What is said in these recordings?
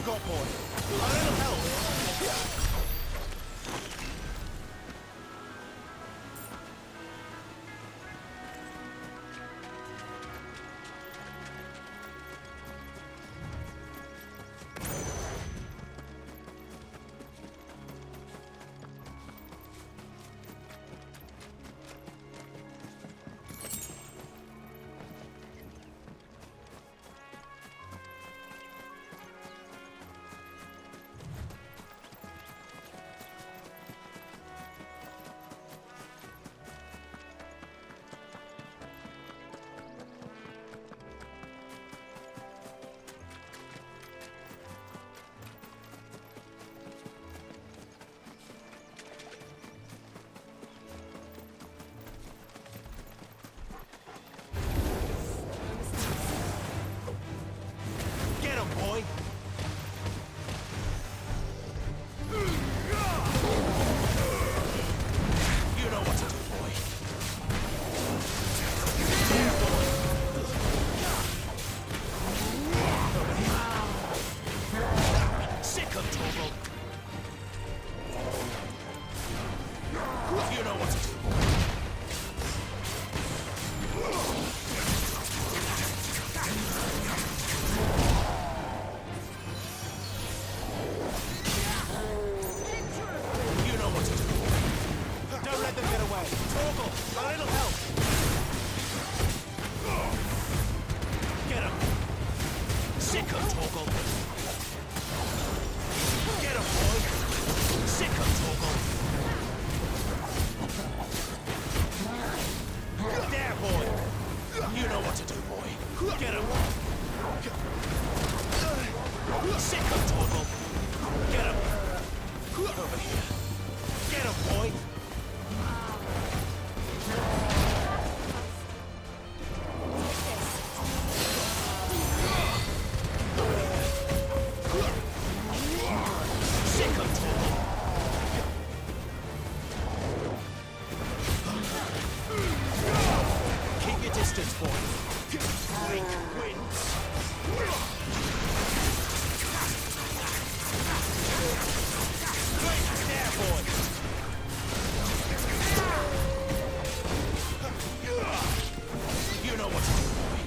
got, boy? A little help. Boy. You know what to do, boy. Yeah, boy. Sick of trouble. You know what to do, boy. Torgal, a little help! Get him! Sick of Torgal! Get him, boy! Sick of Torgal! There, boy! You know what to do, boy! Get him! Sick of Torgal! Get him! Over here! Get him, boy! Keep your distance, boy. Break wins. Wait there, boy. You know what to do, boy.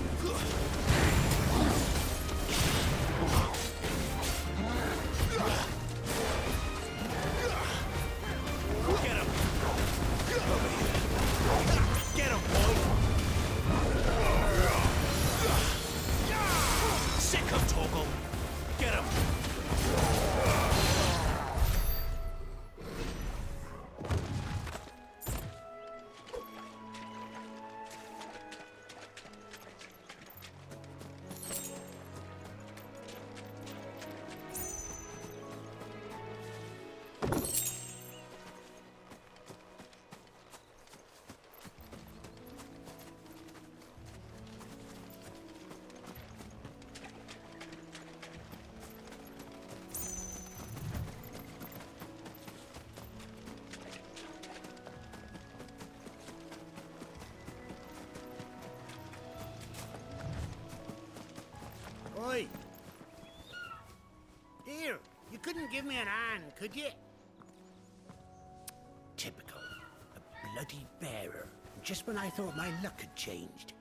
Get him. Over here. Get him, boy. Sick of Torgal. Get him. Oi! Here, you couldn't give me an hand, could you? Typical. A bloody bearer. Just when I thought my luck had changed.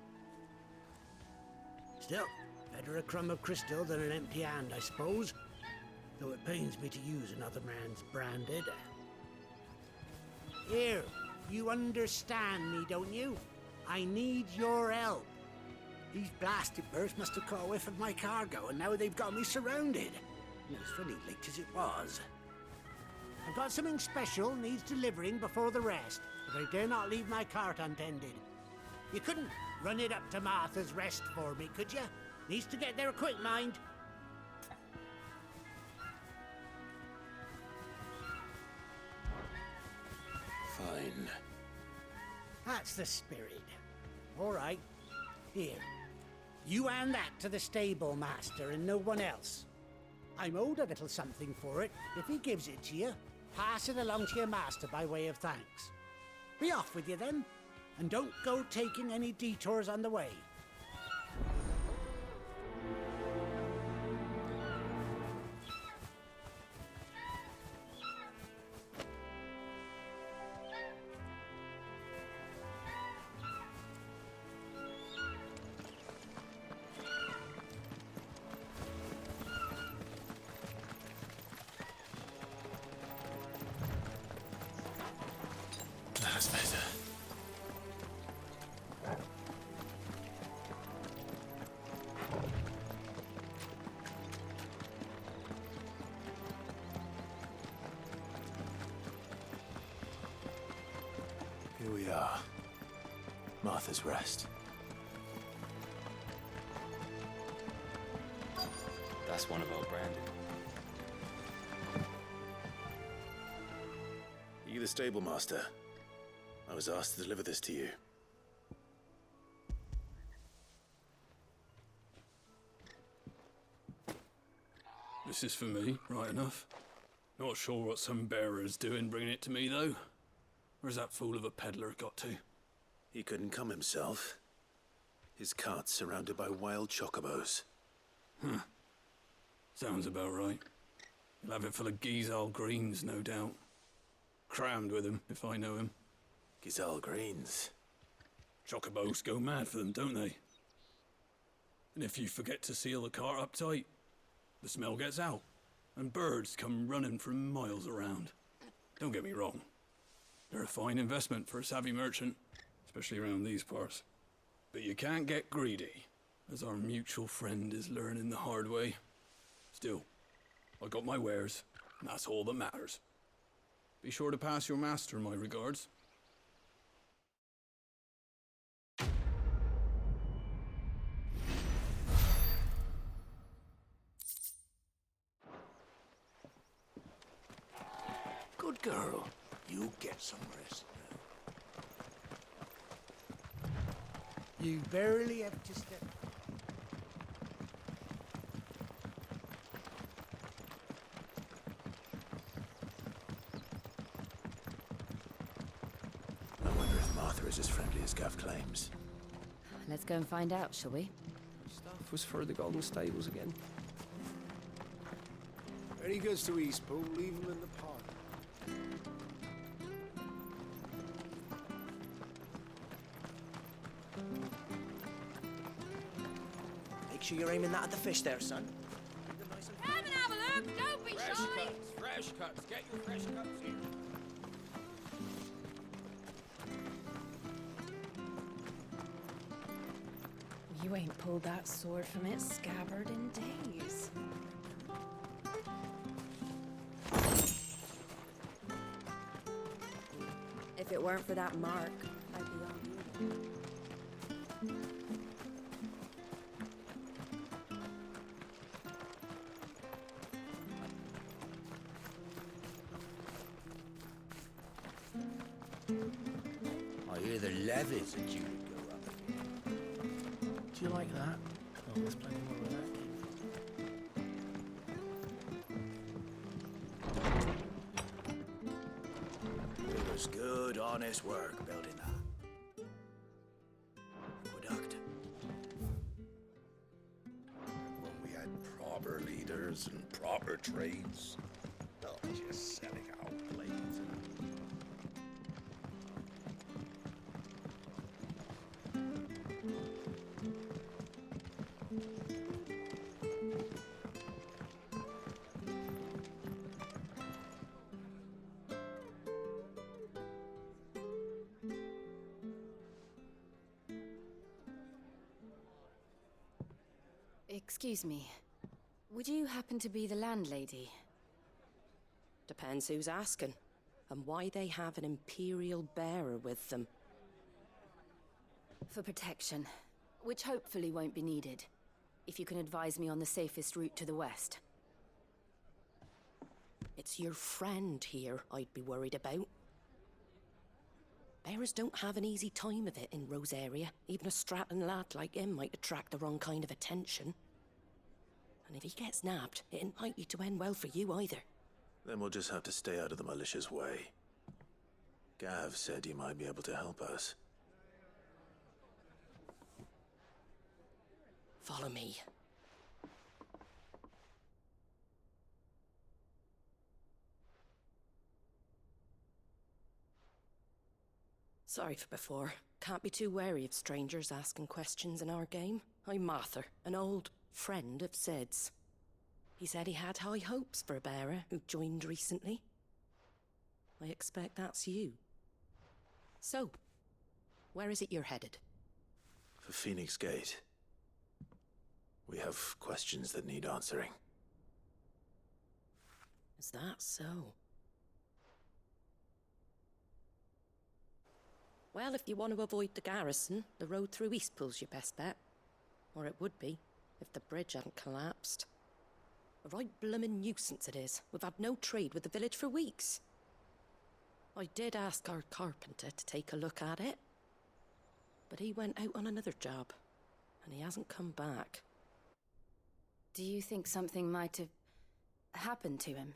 Still, better a crumb of crystal than an empty hand, I suppose. Though it pains me to use another man's branded. Here, you understand me, don't you? I need your help. These blasted birds must have caught a whiff of my cargo, and now they've got me surrounded. It was funny late as it was. I've got something special needs delivering before the rest, but I dare not leave my cart untended. You couldn't run it up to Martha's Rest for me, could you? Needs to get there quick, mind. Fine. That's the spirit. All right. Here. You hand that to the stable master and no one else. I'm owed a little something for it. If he gives it to you, pass it along to your master by way of thanks. Be off with you then, and don't go taking any detours on the way. we are. Martha's Rest. That's one of our branding. Are you the stable master? I was asked to deliver this to you. This is for me, right enough. Not sure what some bearer's doing bringing it to me, though. Where's that fool of a peddler got to? He couldn't come himself. His cart's surrounded by wild chocobos. Huh. Sounds about right. He'll have it full of Gizal greens, no doubt. Crammed with him, if I know him. Gizal greens. Chocobos go mad for them, don't they? And if you forget to seal the cart up tight, the smell gets out, and birds come running from miles around. Don't get me wrong. They're a fine investment for a savvy merchant, especially around these parts. But you can't get greedy, as our mutual friend is learning the hard way. Still, I got my wares, and that's all that matters. Be sure to pass your master my regards. Good girl. You get some rest now. You barely have to step. I wonder if Martha is as friendly as Gav claims. Let's go and find out, shall we? Stuff was for the Golden Stables again. When he goes to Eastpool, leave him in the pod. Make sure you're aiming that at the fish there, son. Come and have a look! Don't be shy! Fresh cuts. Get your fresh cuts here. You ain't pulled that sword from its scabbard in days. If it weren't for that mark, I'd be on you. I hear the levies are due to go up. Do you like that? Oh, there's plenty more of that. It was good, honest work building that. Aqueduct. When we had proper leaders and proper trades, not just selling out blades. Excuse me. Would you happen to be the landlady? Depends who's asking, and why they have an Imperial bearer with them. For protection, which hopefully won't be needed. If you can advise me on the safest route to the west. It's your friend here I'd be worried about. Bearers don't have an easy time of it in Rose area. Even a Stratton lad like him might attract the wrong kind of attention. And if he gets nabbed, it ain't likely to end well for you either. Then we'll just have to stay out of the malicious way. Gav said he might be able to help us. Follow me. Sorry for before. Can't be too wary of strangers asking questions in our game. I'm Martha, an old friend of Sid's. He said he had high hopes for a bearer who joined recently. I expect that's you. So, where is it you're headed? For Phoenix Gate. We have questions that need answering. Is that so? Well, if you want to avoid the garrison, the road through Eastpool's your best bet. Or it would be, if the bridge hadn't collapsed. A right bloomin' nuisance it is. We've had no trade with the village for weeks. I did ask our carpenter to take a look at it. But he went out on another job, and he hasn't come back. Do you think something might have happened to him?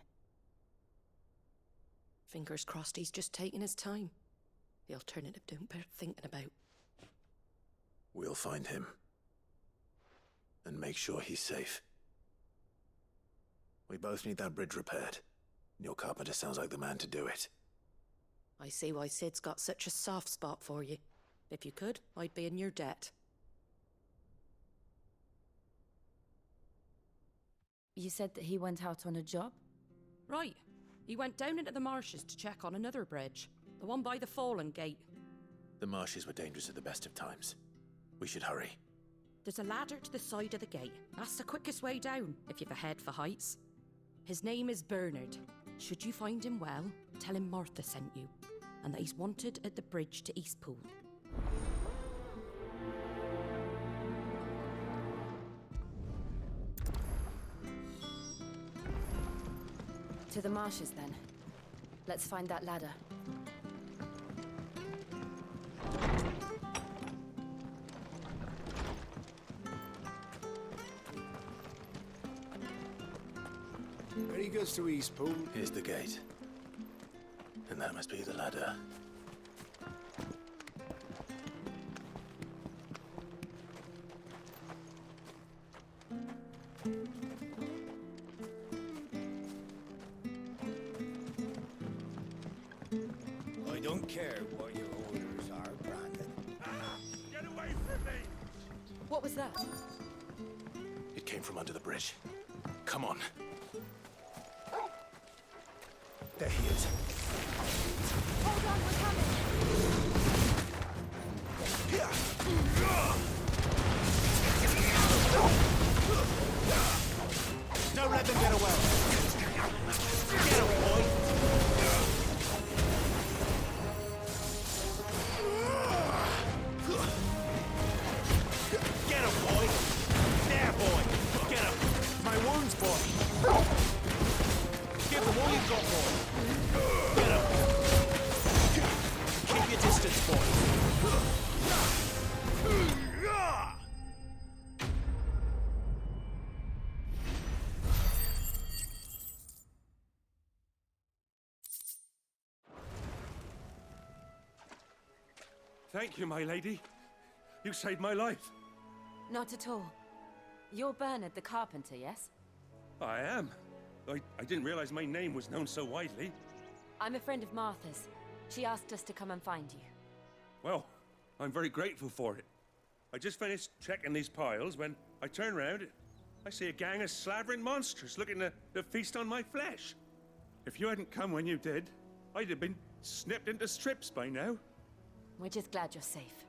Fingers crossed he's just taking his time. The alternative don't bear thinking about. We'll find him. And make sure he's safe. We both need that bridge repaired. Your carpenter sounds like the man to do it. I see why Sid's got such a soft spot for you. If you could, I'd be in your debt. You said that he went out on a job? Right. He went down into the marshes to check on another bridge. The one by the Fallen Gate. The marshes were dangerous at the best of times. We should hurry. There's a ladder to the side of the gate. That's the quickest way down, if you've a head for heights. His name is Bernard. Should you find him well, tell him Martha sent you, and that he's wanted at the bridge to Eastpool. To the marshes, then. Let's find that ladder. Where he goes to Eastpool? Here's the gate. And that must be the ladder. I don't care what your orders are, Brandon. Get away from me! What was that? It came from under the bridge. Come on. There he is. Hold on, we're coming! Don't let them get away! Get him, boy! Get him, boy! There, boy! Get him! My wounds, boy! Give him all you've got, boy! Get him! Keep your distance, boy! Thank you, my lady. You saved my life. Not at all. You're Bernard the carpenter, yes? I am. I didn't realize my name was known so widely. I'm a friend of Martha's. She asked us to come and find you. Well, I'm very grateful for it. I just finished checking these piles when I turn around. I see a gang of slavering monsters looking to feast on my flesh. If you hadn't come when you did, I'd have been snipped into strips by now. We're just glad you're safe.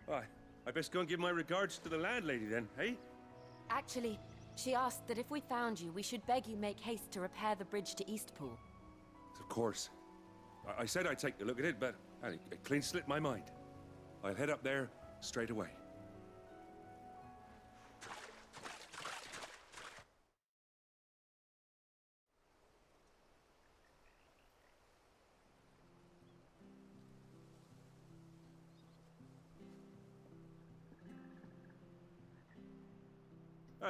Why, I best go and give my regards to the landlady then, eh? Actually, she asked that if we found you, we should beg you make haste to repair the bridge to Eastpool. Of course. I said I'd take a look at it, but it clean slipped my mind. I'll head up there straight away.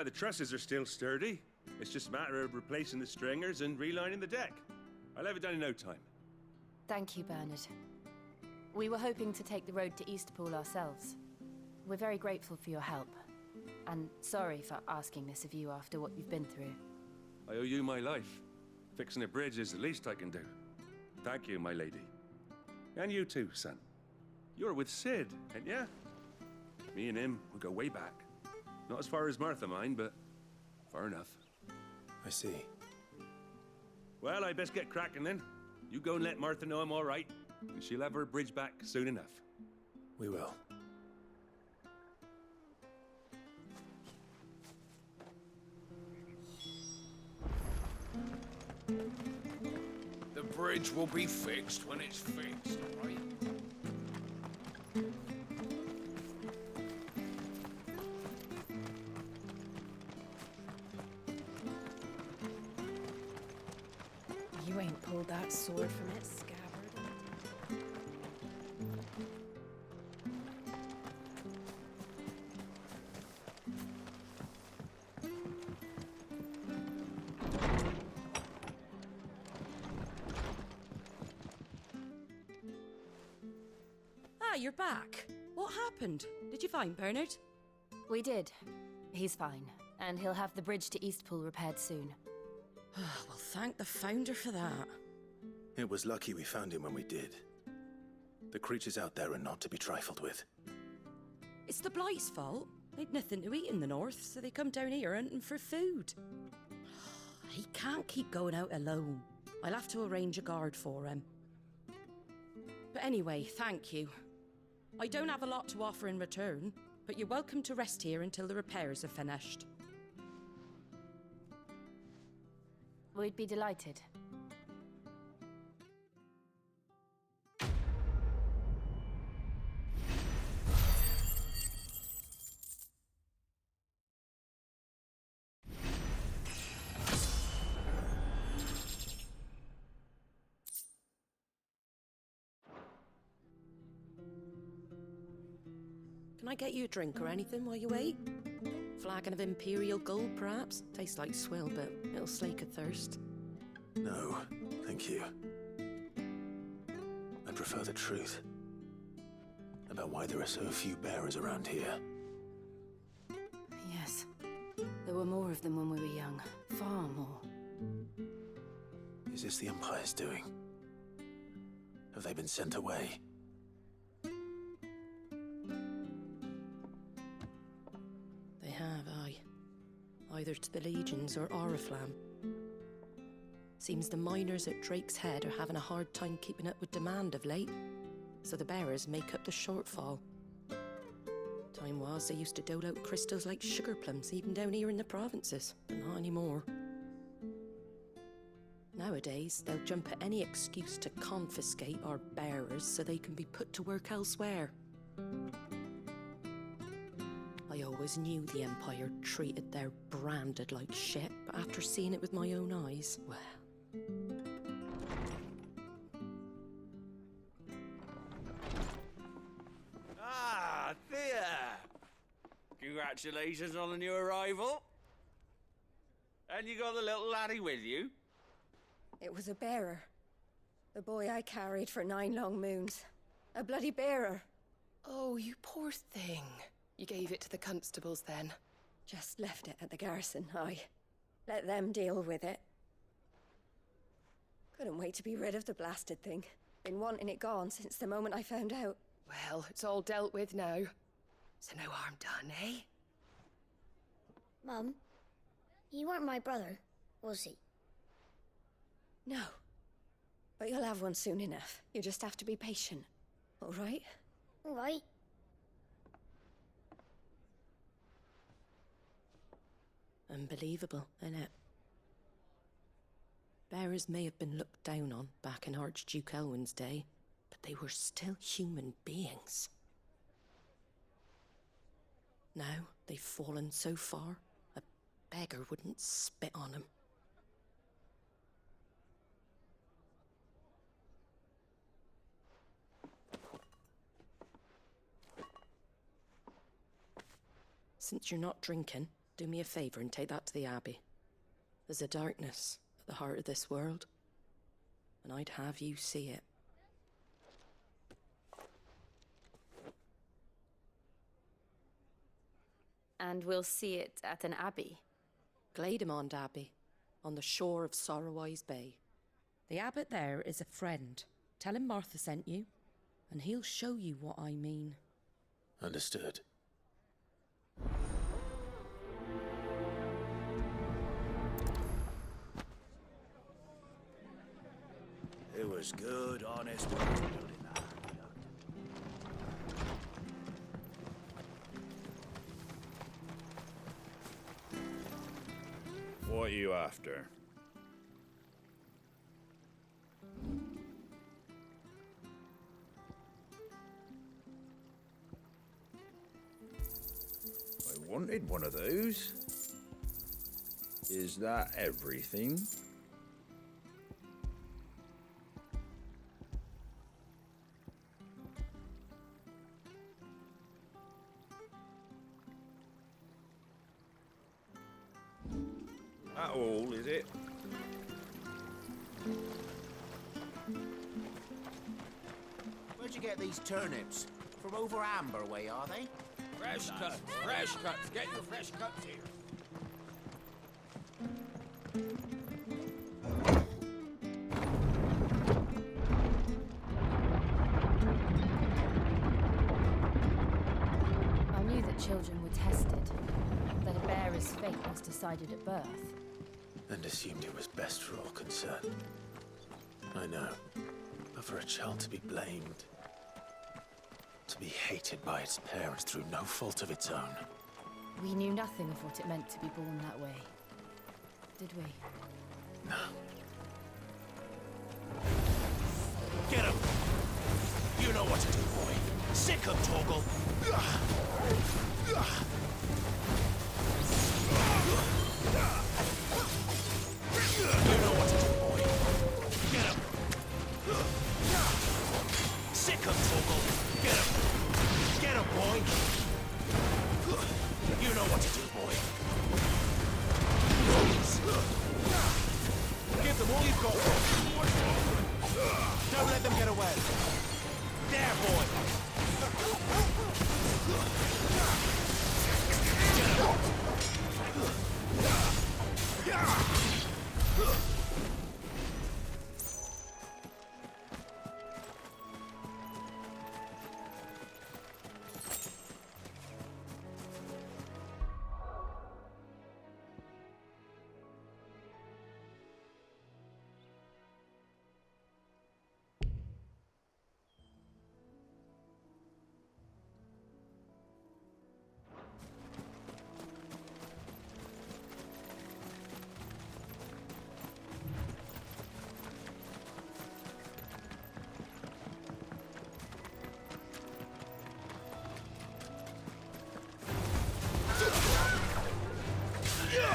The trusses are still sturdy. It's just a matter of replacing the stringers and relining the deck. I'll have it done in no time. Thank you, Bernard. We were hoping to take the road to Eastpool ourselves. We're very grateful for your help. And sorry for asking this of you after what you've been through. I owe you my life. Fixing a bridge is the least I can do. Thank you, my lady. And you too, son. You're with Sid, ain't ya? Me and him, we go way back. Not as far as Martha, mind, but far enough. I see. Well, I best get cracking then. You go and let Martha know I'm all right, and she'll have her bridge back soon enough. We will. The bridge will be fixed when it's fixed, right? You ain't pulled that sword from its scabbard. Ah, you're back. What happened? Did you find Bernard? We did. He's fine, and he'll have the bridge to Eastpool repaired soon. Well, thank the Founder for that. It was lucky we found him when we did. The creatures out there are not to be trifled with. It's the Blight's fault. They'd nothing to eat in the north, so they come down here hunting for food. He can't keep going out alone. I'll have to arrange a guard for him. But anyway, thank you. I don't have a lot to offer in return, but you're welcome to rest here until the repairs are finished. We'd be delighted. Can I get you a drink or anything while you wait? Flagon of Imperial Gold, perhaps? Tastes like swill, but it'll slake a thirst. No, thank you. I prefer the truth. About why there are so few bearers around here. Yes. There were more of them when we were young. Far more. Is this the Empire's doing? Have they been sent away? They have, aye. Either to the Legions or Oriflamme. Seems the miners at Drake's Head are having a hard time keeping up with demand of late, so the bearers make up the shortfall. Time was they used to dole out crystals like sugar plums even down here in the provinces, but not anymore. Nowadays, they'll jump at any excuse to confiscate our bearers so they can be put to work elsewhere. I always knew the Empire treated their branded like shit, but after seeing it with my own eyes, well... Ah, Thea! Congratulations on the new arrival. And you got the little laddie with you? It was a bearer. The boy I carried for 9 long moons. A bloody bearer. Oh, you poor thing. You gave it to the constables then? Just left it at the garrison, aye. Let them deal with it. Couldn't wait to be rid of the blasted thing. Been wanting it gone since the moment I found out. Well, it's all dealt with now. So no harm done, eh? Mum, you weren't my brother, was he? No. But you'll have one soon enough. You just have to be patient. All right? All right. Unbelievable, innit? Bearers may have been looked down on back in Archduke Elwin's day, but they were still human beings. Now they've fallen so far, a beggar wouldn't spit on them. Since you're not drinking, do me a favour and take that to the Abbey. There's a darkness at the heart of this world, and I'd have you see it. And we'll see it at an abbey? Glademond Abbey, on the shore of Sorrowwise Bay. The abbot there is a friend. Tell him Martha sent you, and he'll show you what I mean. Understood. It was good, honest work building that. What are you after? I wanted one of those. Is that everything? That all, is it? Where'd you get these turnips? From over Amber way, are they? Fresh cuts, fresh cuts. Get your fresh cuts here. I knew that children were tested, that a bearer's fate was decided at birth. And assumed it was best for all concerned. I know. But for a child to be blamed, to be hated by its parents through no fault of its own. We knew nothing of what it meant to be born that way, did we? No. Get him! You know what to do, boy. Sick him, Torgal! You know what to do, boy. Get him! Sick him, Torgal! Get him! Get him, boy! You know what to do, boy. Give them all you've got, boy. Don't let them get away. There, boy!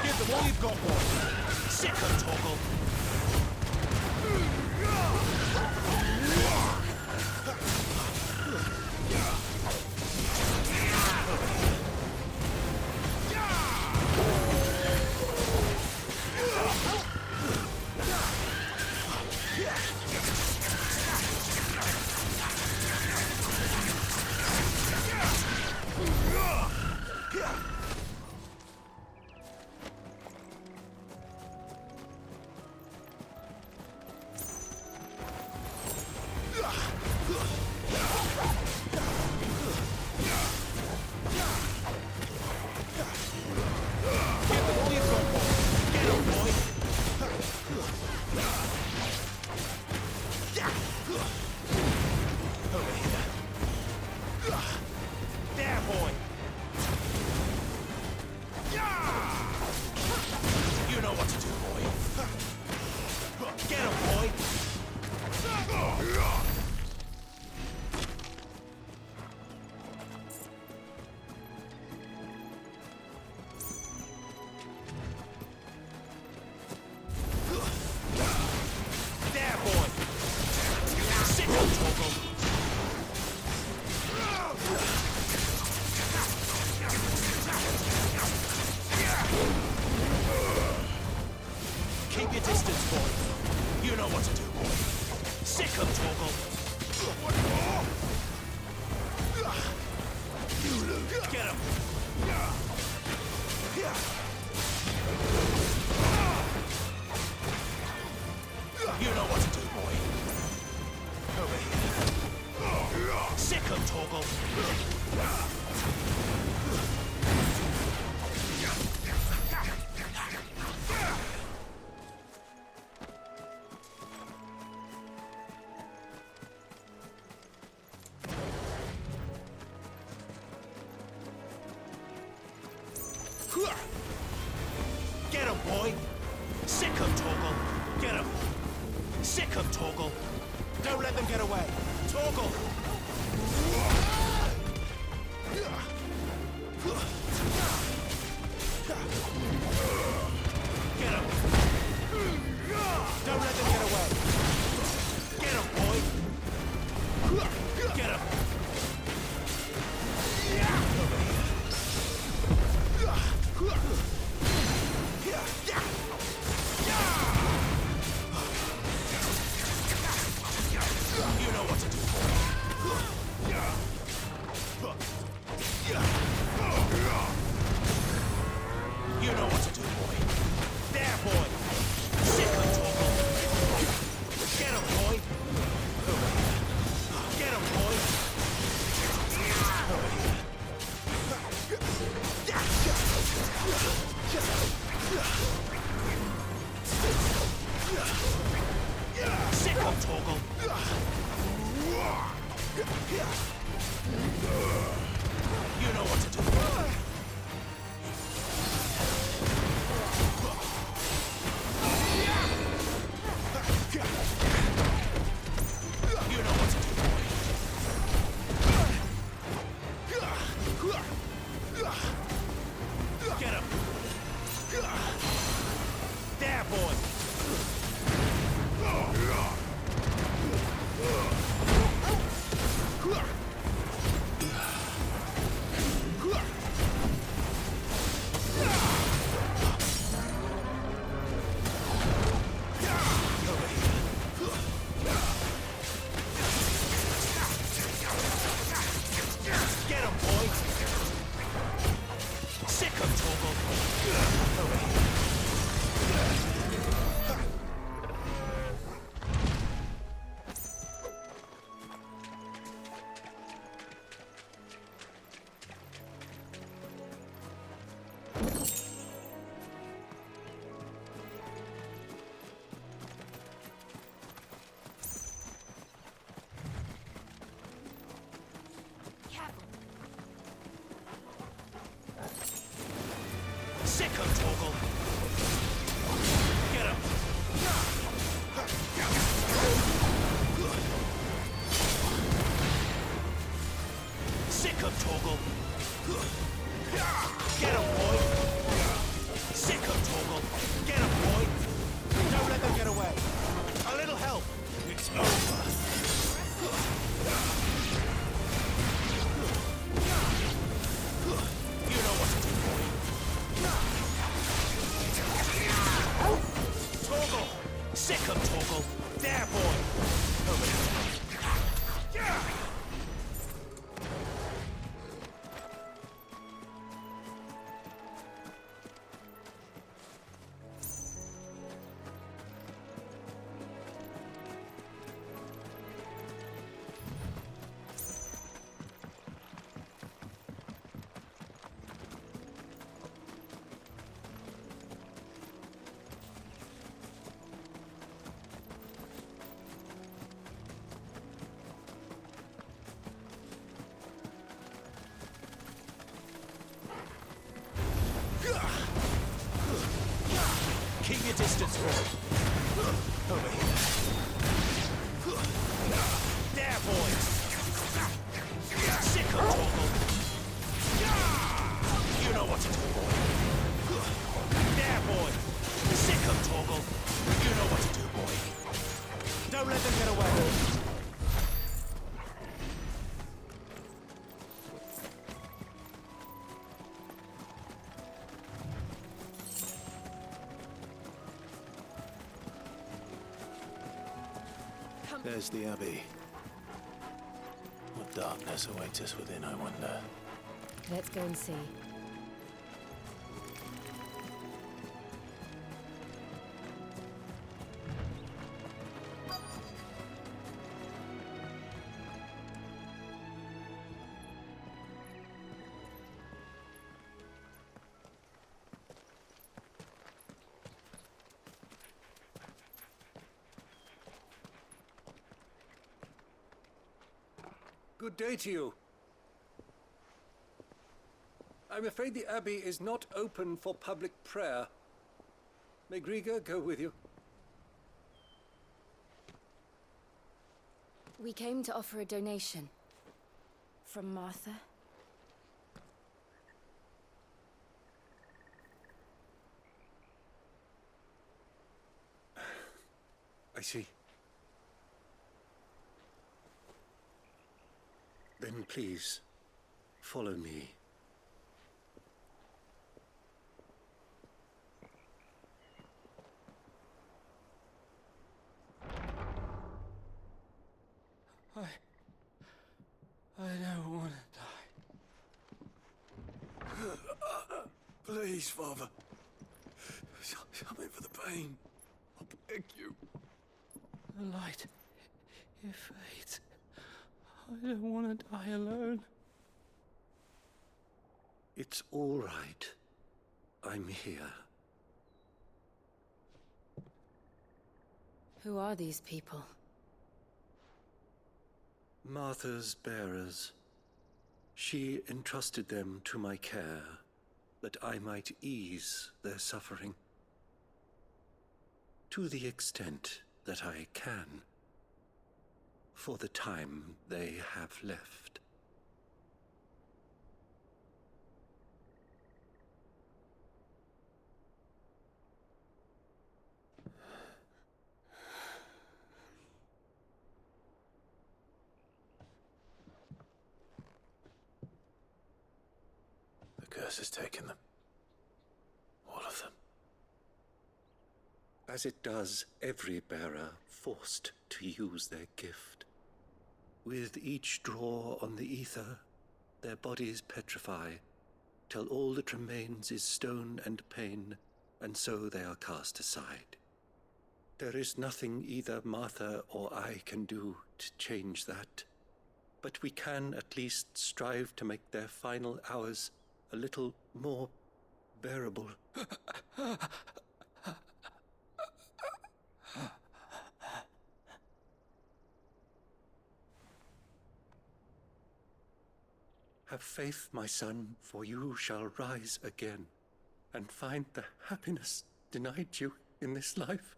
Give them all you've got, boy. Sick him, Torgal. Keep your distance, boy. You know what to do, boy. Sick him, Torgal. Get him. You know what to do, boy. Over here. Sick him, Torgal. Get him, boy! Sick him, Torgal! Get him! Sick him, Torgal! Don't let them get away! Torgal! Get him! Don't let them get away! Get him, boy! Get him! Over here. Torgal. You know what to do. You know what to do. Get him. There, boy. Get him, boy. Sick of Torgal. Over here. Sick of Torgal. Get him. Sick of Torgal. Get him, boy. Sick of Torgal. Get him, boy. Don't let them get away. A little help. It's over. You know what to do, boy. Torgal! Sick of Torgal! There, boy! Over here. Keep your distance, boy. Over here. There, boy. Sick of Torgal. You know what to do, boy. There, boy. Sick of Torgal. You know what to do, boy. Don't let them get away. There's the Abbey. What darkness awaits us within, I wonder? Let's go and see. Good day to you. I'm afraid the Abbey is not open for public prayer. May Griga go with you? We came to offer a donation. From Martha. I see. Then please, follow me. I don't want to die. Please, Father. Something for the pain. I beg you. The light, it fades. I don't want to die alone. It's all right. I'm here. Who are these people? Martha's bearers. She entrusted them to my care, that I might ease their suffering. To the extent that I can, for the time they have left. The curse has taken them. All of them. As it does every bearer forced to use their gift. With each draw on the ether, their bodies petrify, till all that remains is stone and pain, and so they are cast aside. There is nothing either Martha or I can do to change that, but we can at least strive to make their final hours a little more bearable. Have faith, my son, for you shall rise again and find the happiness denied you in this life.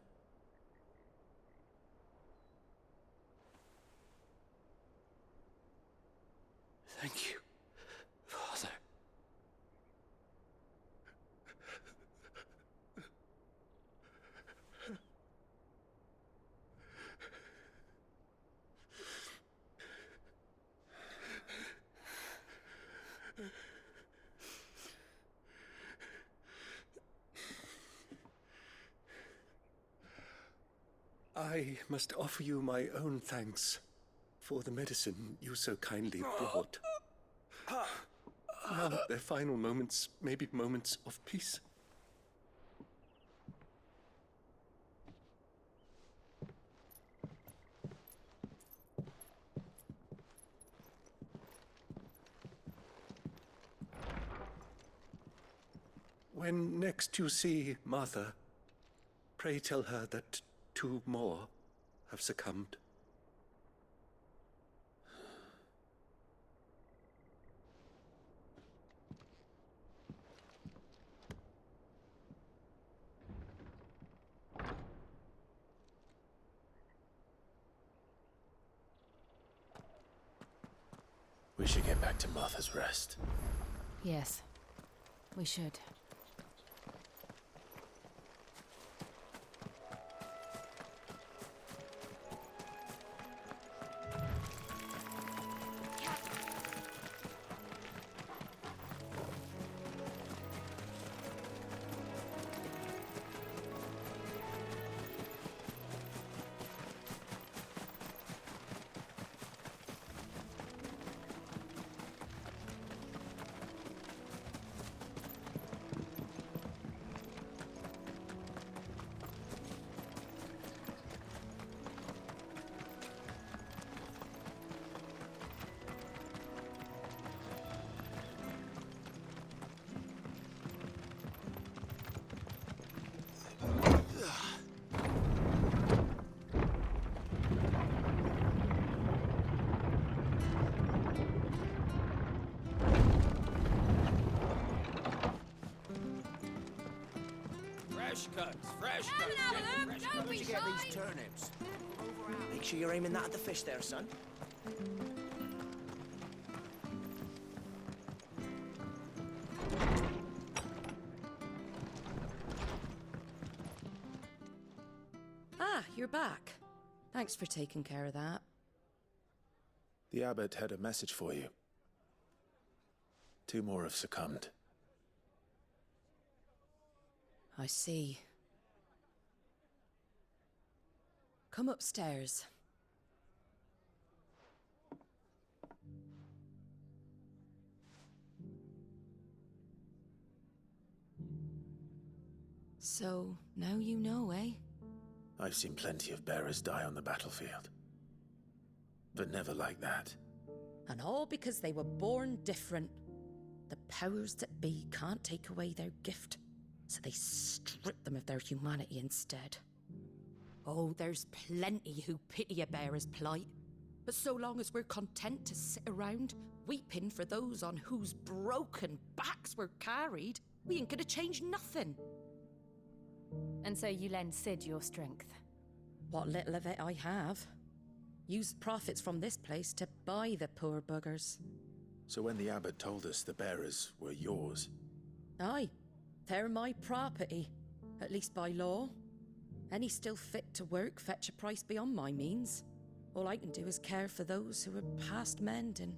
Thank you, Father. I must offer you my own thanks for the medicine you so kindly brought. Now their final moments may be moments of peace. When next you see Martha, pray tell her that 2 more have succumbed. We should get back to Martha's Rest. Yes, we should. Fresh cuts, fresh Come cuts. and have a Get look, fresh don't cuts. Where'd you get these turnips? Make sure you're aiming that at the fish there, son. Ah, you're back. Thanks for taking care of that. The abbot had a message for you. 2 more have succumbed. I see. Come upstairs. So, now you know, eh? I've seen plenty of bearers die on the battlefield. But never like that. And all because they were born different. The powers that be can't take away their gift, so they strip them of their humanity instead. Oh, there's plenty who pity a bearer's plight, But so long as we're content to sit around, weeping for those on whose broken backs we're carried, we ain't gonna change nothing. And so you lend Sid your strength? What little of it I have. Used profits from this place to buy the poor buggers. So when the abbot told us the bearers were yours... Aye, they're my property, at least by law. Any still fit to work fetch a price beyond my means. All I can do is care for those who are past mending.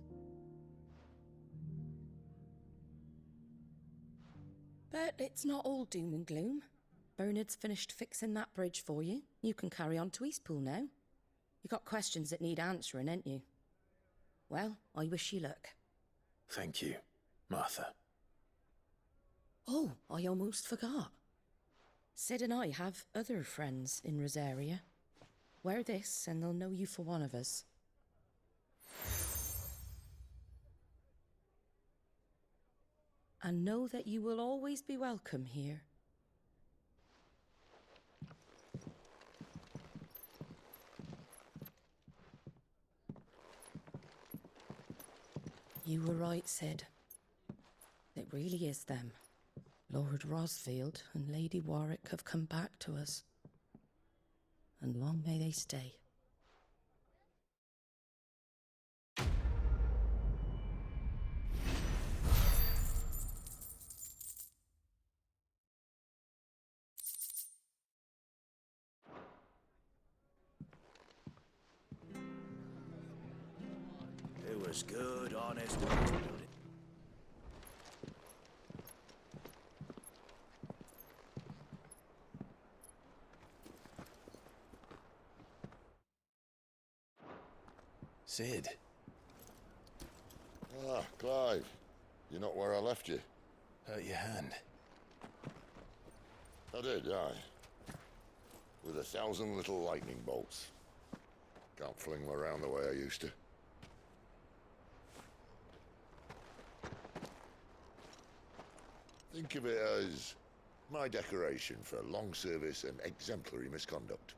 But it's not all doom and gloom. Bernard's finished fixing that bridge for you. You can carry on to Eastpool now. You got questions that need answering, ain't you? Well, I wish you luck. Thank you, Martha. Oh, I almost forgot. Sid and I have other friends in Rosaria. Wear this and they'll know you for one of us. And know that you will always be welcome here. You were right, Sid. It really is them. Lord Rosfield and Lady Warwick have come back to us. And long may they stay. It was good, honest. Sid. Ah, Clive. You're not where I left you. Hurt your hand. I did, aye. With 1,000 little lightning bolts. Can't fling them around the way I used to. Think of it as my decoration for long service and exemplary misconduct.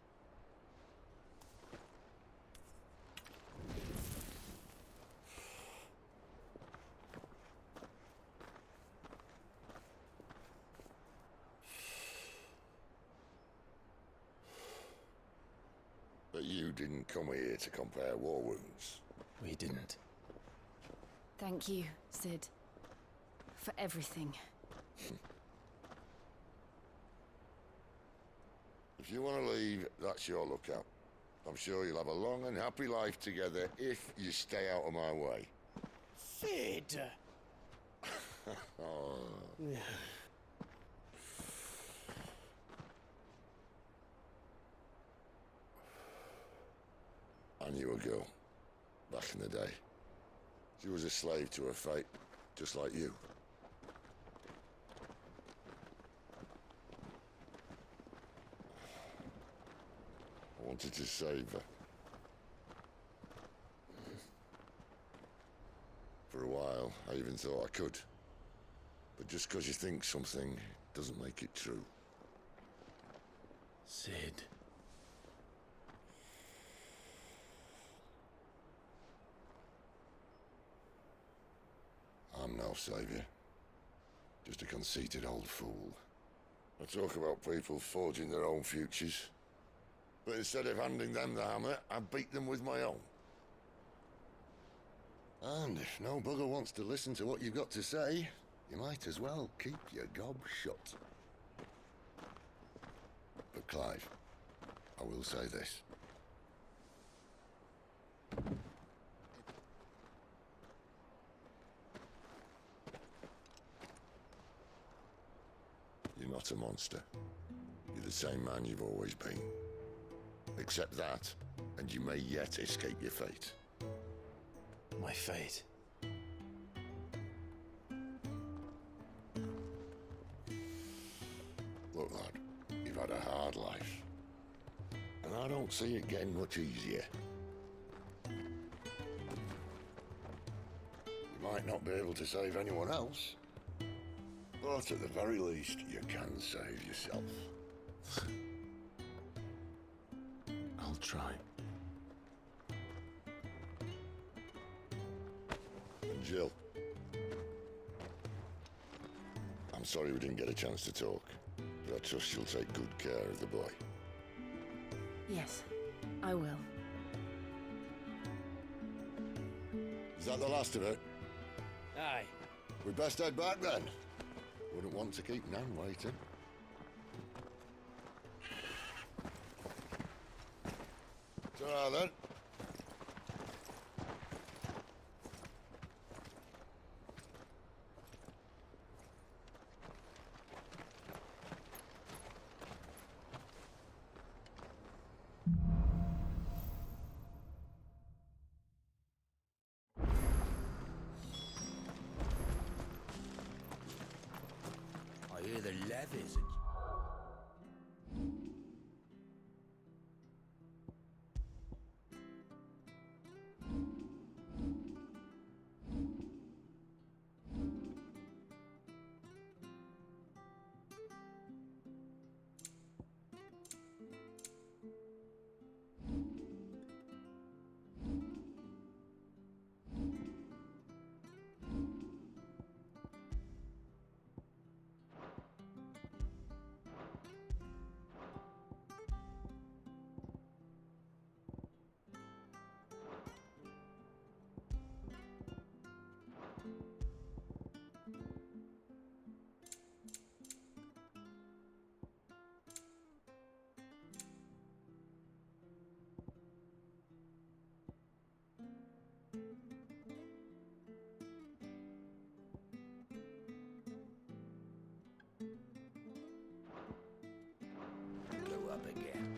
But you didn't come here to compare war wounds. We didn't. Thank you, Sid. For everything. If you want to leave, that's your lookout. I'm sure you'll have a long and happy life together if you stay out of my way. Sid! Oh. I knew a girl, back in the day. She was a slave to her fate, just like you. I wanted to save her. For a while, I even thought I could. But just because you think something doesn't make it true. Sid. I'm no savior. Just a conceited old fool. I talk about people forging their own futures. But instead of handing them the hammer, I beat them with my own. And if no bugger wants to listen to what you've got to say, you might as well keep your gob shut. But Clive, I will say this. You're not a monster. You're the same man you've always been. Accept that, and you may yet escape your fate. My fate? Look, lad, you've had a hard life. And I don't see it getting much easier. You might not be able to save anyone else, but at the very least, you can save yourself. I'll try. Jill. I'm sorry we didn't get a chance to talk, but I trust you'll take good care of the boy. Yes, I will. Is that the last of it? Aye. We best head back then. Wouldn't want to keep Nan waiting. Ta-ra then. I hear the levies. Go up again.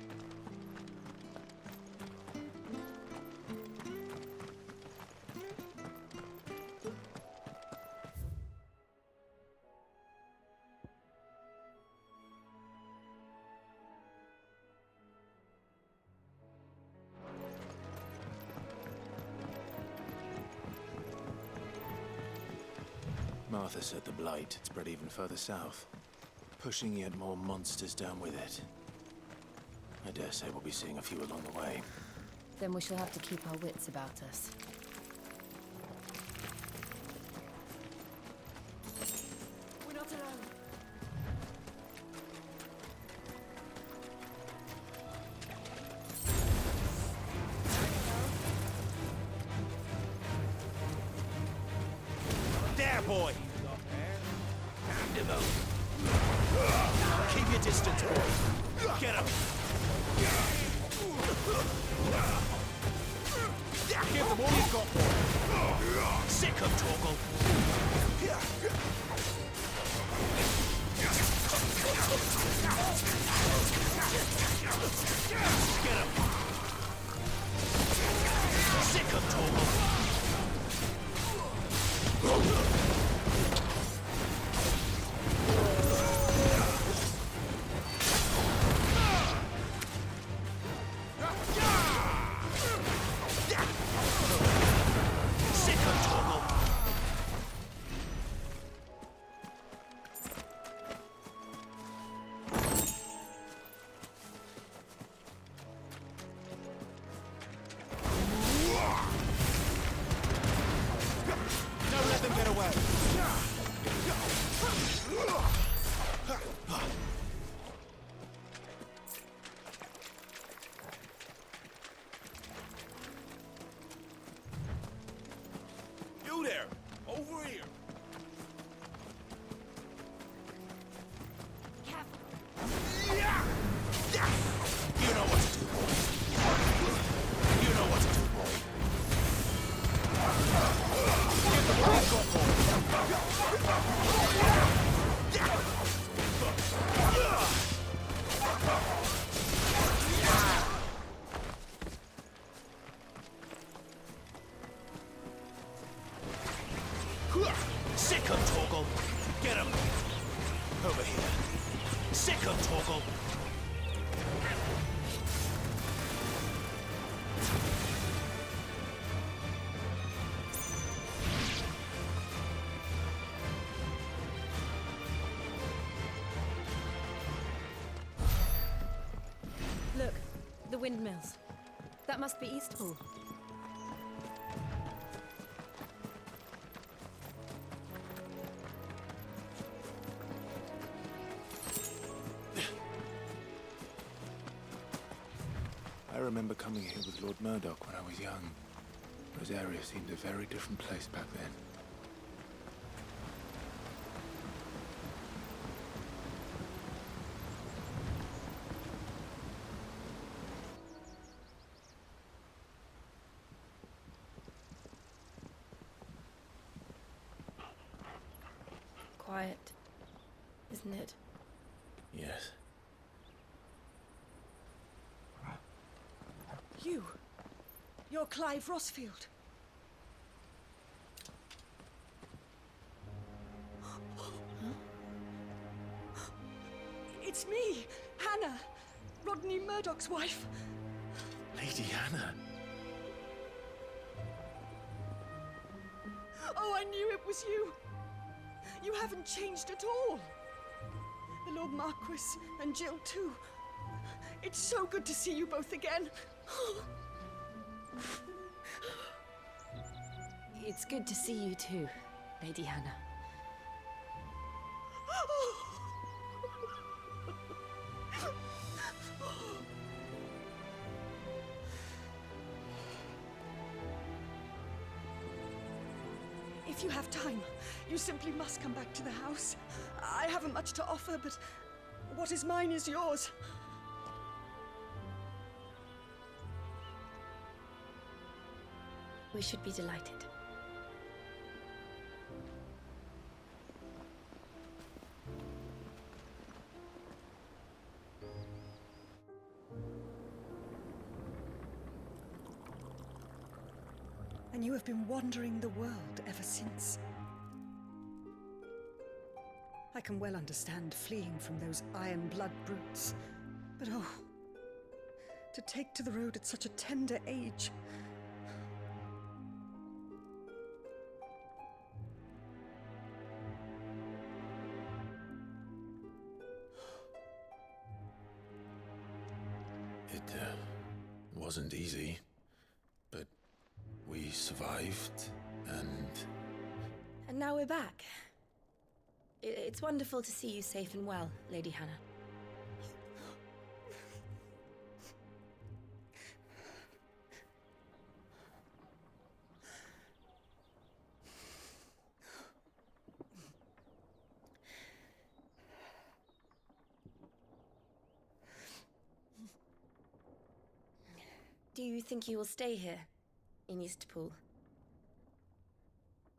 Martha said the blight had spread even further south, pushing yet more monsters down with it. I dare say we'll be seeing a few along the way. Then we shall have to keep our wits about us. We're not alone. There, boy! Hand him out. Keep your distance, boy. Get him! Give them all you've got, boy. Sick of Torgal. Get him! Sick of Torgal. You there! Over here! You know what to do, boy. You know what to do, boy. Give them all you've got, Sick of Torgal. Get him. Over here. Sick of Torgal. Look, the windmills. That must be Eastpool. I remember coming here with Lord Murdoch when I was young. Rosaria seemed a very different place back then. Quiet, isn't it? Yes. You're Clive Rossfield. It's me, Hannah, Rodney Murdoch's wife. Lady Hannah. Oh, I knew it was you. You haven't changed at all. The Lord Marquis and Jill too. It's so good to see you both again. It's good to see you too, Lady Hannah. If you have time, you simply must come back to the house. I haven't much to offer, but what is mine is yours. We should be delighted. And you have been wandering the world ever since. I can well understand fleeing from those iron blood brutes, but oh, to take to the road at such a tender age. It wasn't easy, but we survived, and... And now we're back. It's wonderful to see you safe and well, Lady Hannah. Do you think you will stay here, in Eastpool?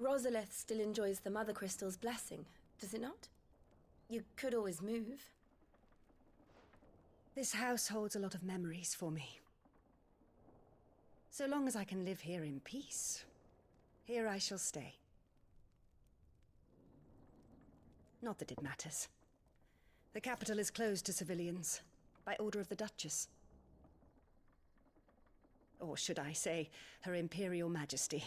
Rosalith still enjoys the Mother Crystal's blessing, does it not? You could always move. This house holds a lot of memories for me. So long as I can live here in peace, here I shall stay. Not that it matters. The capital is closed to civilians, by order of the Duchess. Or should I say, Her Imperial Majesty.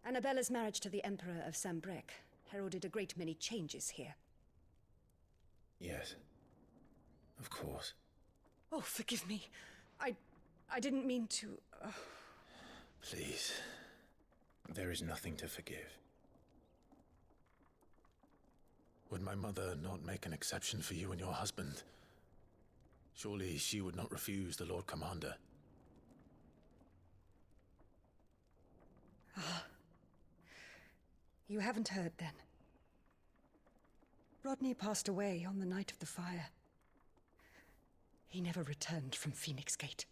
Annabella's marriage to the Emperor of Sambrec heralded a great many changes here. Yes. Of course. Oh, forgive me. I didn't mean to... Please. There is nothing to forgive. Would my mother not make an exception for you and your husband? Surely she would not refuse the Lord Commander. Ah. You haven't heard, then. Rodney passed away on the night of the fire. He never returned from Phoenix Gate.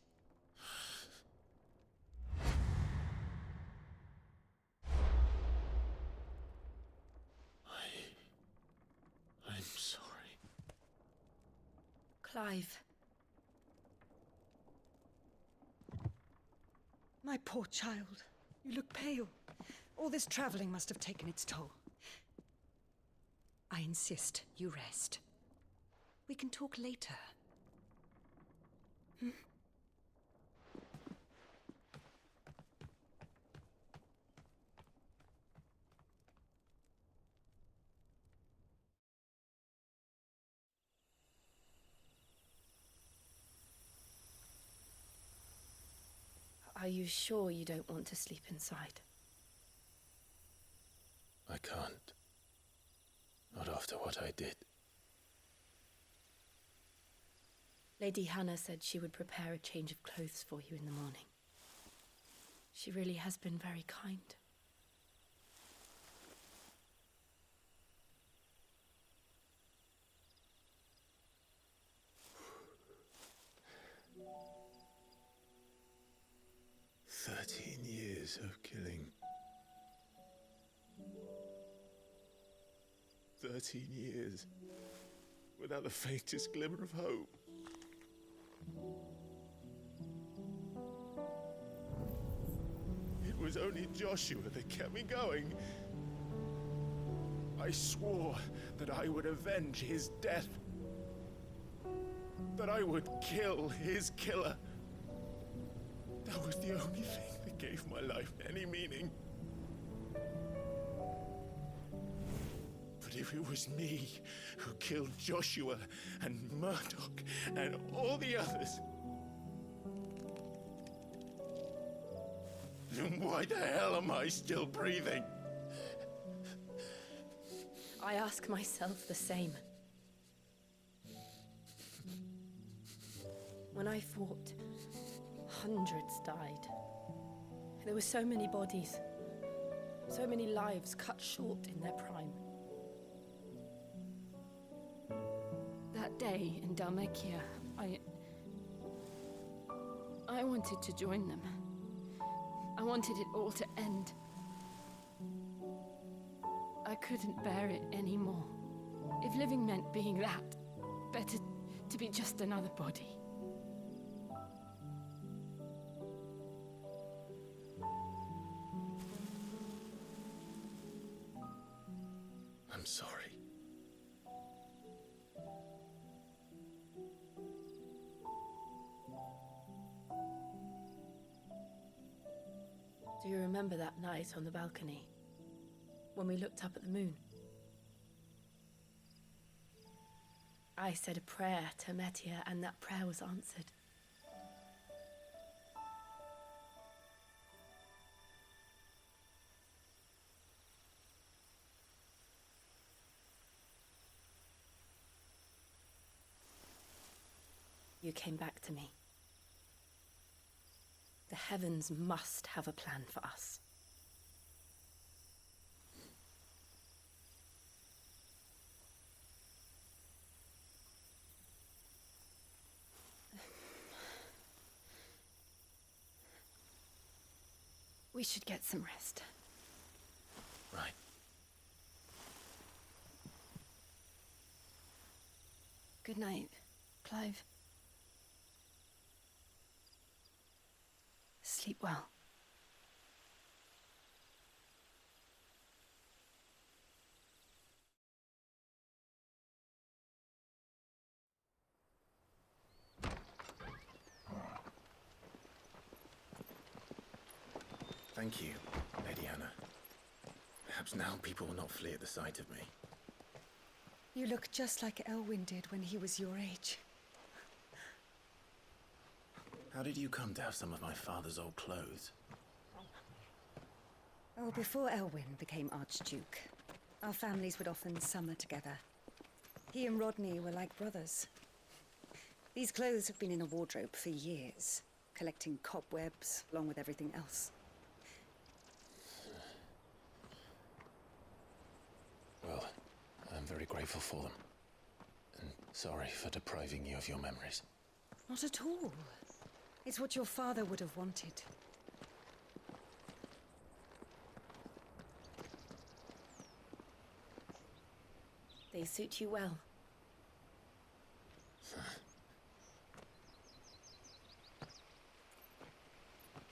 I'm sorry. Clive. My poor child. You look pale. All this traveling must have taken its toll. I insist you rest. We can talk later. Hmm? Are you sure you don't want to sleep inside? I can't. Not after what I did. Lady Hannah said she would prepare a change of clothes for you in the morning. She really has been very kind. Years of killing. 13 years without the faintest glimmer of hope. It was only Joshua that kept me going. I swore that I would avenge his death. That I would kill his killer. That was the only thing that gave my life any meaning. But if it was me who killed Joshua and Murdoch and all the others, then why the hell am I still breathing? I ask myself the same. When I fought, hundreds died. There were so many bodies, so many lives cut short in their prime. That day in Dalmekia, I wanted to join them. I wanted it all to end. I couldn't bear it anymore. If living meant being that, better to be just another body. I'm sorry. Do you remember that night on the balcony, when we looked up at the moon? I said a prayer to Metia, and that prayer was answered. You came back to me. The heavens must have a plan for us. We should get some rest. Right. Good night, Clive. Sleep well. Thank you, Lady Anna. Perhaps now people will not flee at the sight of me. You look just like Elwyn did when he was your age. How did you come to have some of my father's old clothes? Oh, before Elwyn became Archduke, our families would often summer together. He and Rodney were like brothers. These clothes have been in a wardrobe for years, collecting cobwebs along with everything else. Well, I'm very grateful for them. And sorry for depriving you of your memories. Not at all. It's what your father would have wanted. They suit you well.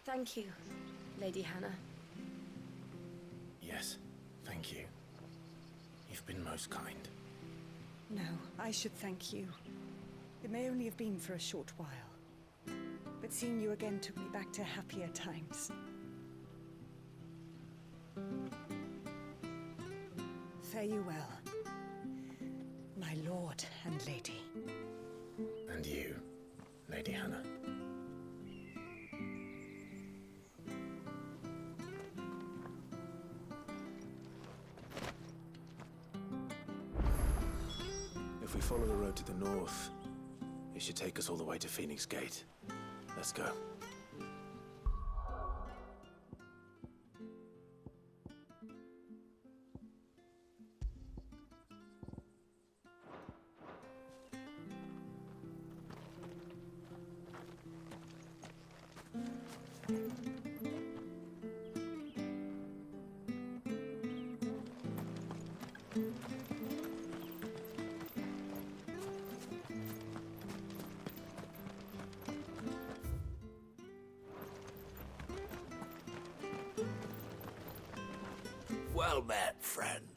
Thank you, Lady Hannah. Yes, thank you. You've been most kind. No, I should thank you. It may only have been for a short while. But seeing you again took me back to happier times. Fare you well, my lord and lady. And you, Lady Hannah. If we follow the road to the north, It should take us all the way to Phoenix Gate. Let's go. Well met, friend.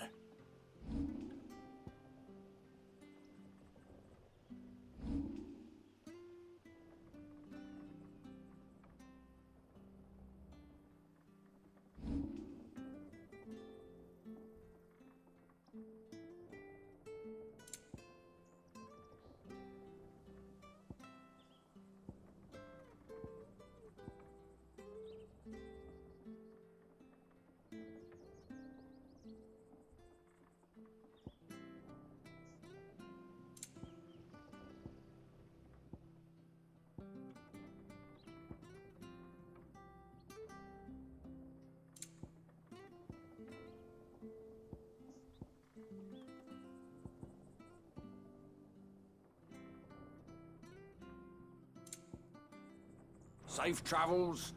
Safe travels.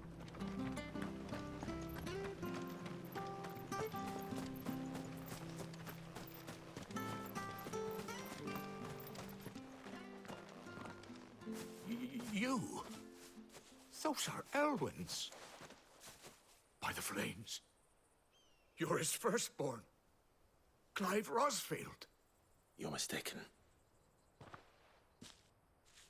You? Those are Elwyn's. By the flames. You're his firstborn. Clive Rosfield. You're mistaken.